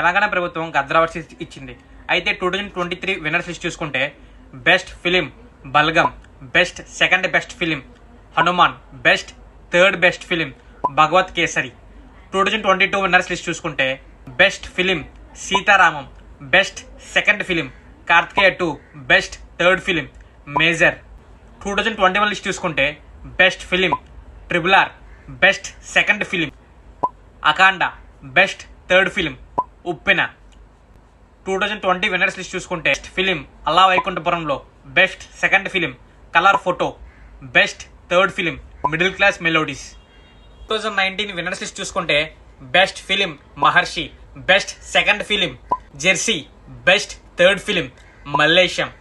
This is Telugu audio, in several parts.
తెలంగాణ ప్రభుత్వం గద్దర్ అవార్డ్స్ ఇచ్చింది. అయితే 2023 విన్నర్స్ లిస్ట్ చూసుకుంటే best film Balagam, best second best film Hanuman, best third best film Bhagavanth Kesari. 2022 winners list చూసుకుంటే best film Sita Ramam, best second film Karthikeya 2, best third film Major. 2021 list చూసుకుంటే best film triple R, best second film Akhanda, best third film Uppena. 2020 winners list చూసుకుంటే best film Ala Vaikunthapurramuloo, best second film colour photo, best third film middle class melodies. 2019 winners list చూసుకుంటే best film Maharshi, best second film Jersey, best third film Mallesham.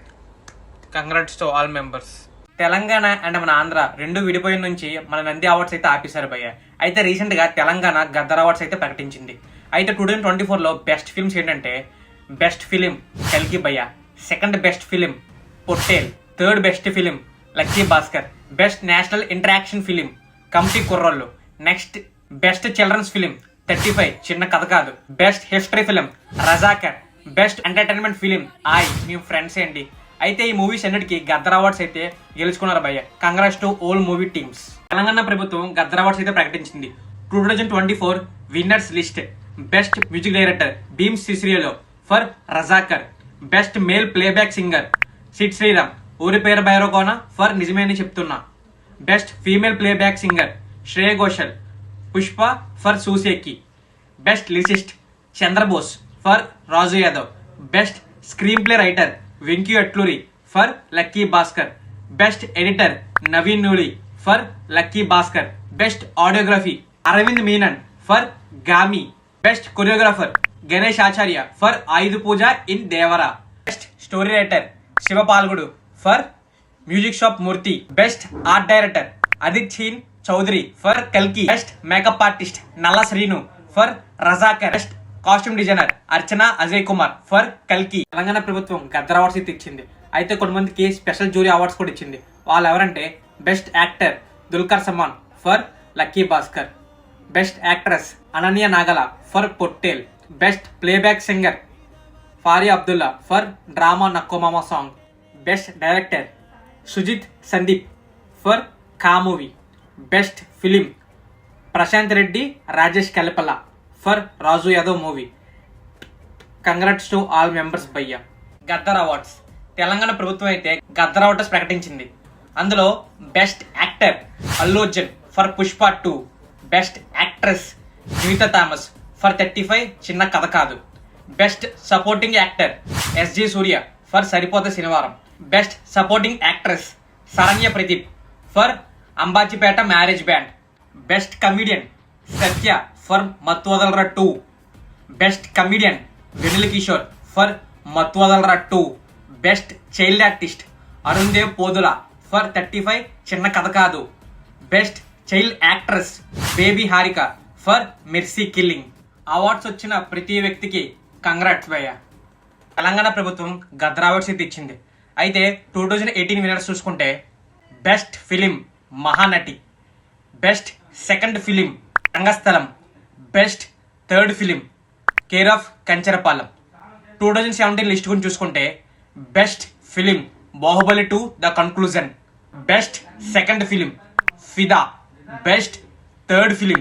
Congrats to all members. Telangana and మన ఆంధ్ర రెండు విడిపోయిన నుంచి మన నంది అవార్డ్స్ అయితే ఆపేశారు భయ్య. అయితే రీసెంట్ గా తెలంగాణ గద్దర్ అవార్డ్స్ అయితే ప్రకటించింది. అయితే 2024లో బెస్ట్ ఫిల్మ్స్ ఏంటంటే బెస్ట్ ఫిలిం కల్కి భయ్య, second best film Pottel, third best film lucky Bhaskar, best national interaction film committee Kurrollu, next best children's film 35 Chinna Katha Kaadu, best history film Razakar, best entertainment film మీ ఫ్రెండ్స్ అండి. అయితే ఈ మూవీస్ అన్నిటికీ గద్దర్ అవార్డ్స్ అయితే గెలుచుకున్నారు భయ్య. Congrats to all movie teams. Telangana ప్రభుత్వం గద్దర్ అవార్డ్స్ అయితే ప్రకటించింది. 2024 winners list best music director Bheems సిసిరియోలో for Razakar, best male playback singer Sid Sriram, Ooru Peru Bhairavakona for నిజమేని చెప్తున్నా, best female playback singer Shreya Ghoshal, Pushpa for Sooseki, best lyricist Chandrabose for Raju Yadav, best screenplay writer Venky Atluri for lucky Bhaskar, best editor Navin Nooli for lucky Bhaskar, best audiography Arvind Menon for Gaami, best choreographer Ganesh Acharya for Ayudha puja in Devara, best story writer Shiva పాల్గుడు for music shop Murthy, best art director Adit Cheen Chowdary for కల్కి, బెస్ట్ మేకప్ ఆర్టిస్ట్ నల్ల Srinu for Razakar, best costume designer Archana Ajay Kumar for కల్కి. తెలంగాణ ప్రభుత్వం గద్దర్ అవార్డ్స్ అయితే ఇచ్చింది. అయితే కొంతమందికి స్పెషల్ జ్యూరీ అవార్డ్స్ కూడా ఇచ్చింది. వాళ్ళు ఎవరంటే best actor Dulquer Salmaan for lucky Bhaskar, best actress Ananya Nagalla for Pottel, best playback singer Faria Abdullah for drama నక్కోమామా song, best director Sujeeth Sandeep for Ka movie, best film Prashanth Reddy Rajesh Kalapala for Raju Yadav movie. Congrats to all members భయ్య. గద్దర్ అవార్డ్స్ తెలంగాణ ప్రభుత్వం అయితే గద్దర్ అవార్డ్స్ ప్రకటించింది. అందులో best actor Allu Arjun for Pushpa 2, best actress Nivetha Thomas for 35 Chinna Katha Kaadu, best supporting actor SJ Suryah for Saripoda Sanivaaram, best supporting actress Saranya Pradeep for Ambajipeta marriage band, best comedian Satya for Mathu Vadalara 2, best comedian Vennela Kishore for Mathu Vadalara 2, best child artist Arun Dev Podula for 35 Chinna Katha Kaadu, best child actress baby Harika for mercy killing. Awards వచ్చిన ప్రతి వ్యక్తికి కంగ్రాట్స్ భయ్య. తెలంగాణ ప్రభుత్వం గద్దర్ అవార్డ్స్ అయితే ఇచ్చింది. అయితే 2018 విన్నర్స్ చూసుకుంటే best film Mahanati, best second film Rangasthalam, best third film care of Kancharapalem. 2017 list గురించి చూసుకుంటే best film Baahubali 2 the conclusion, best second film Fidaa, best third film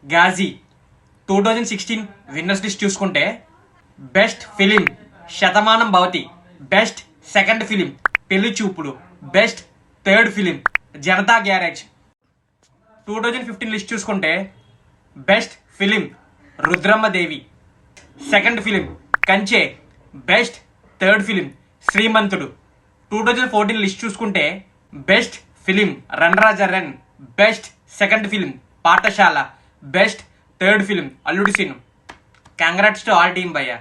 Ghazi. 2016 winners list చూసుకుంటే best film Shatamanam Bhavati, best second film Pelli Choopulu, best third film Janatha garage. 2015 list చూసుకుంటే best film Rudhramadevi, second film Kanche, best third film Srimanthudu. 2014 list చూసుకుంటే బెస్ట్ ఫిలిం రణరాజ రన్, best second film Pathashala, best third film Alludi Seenu. Congrats to all team భయ్య.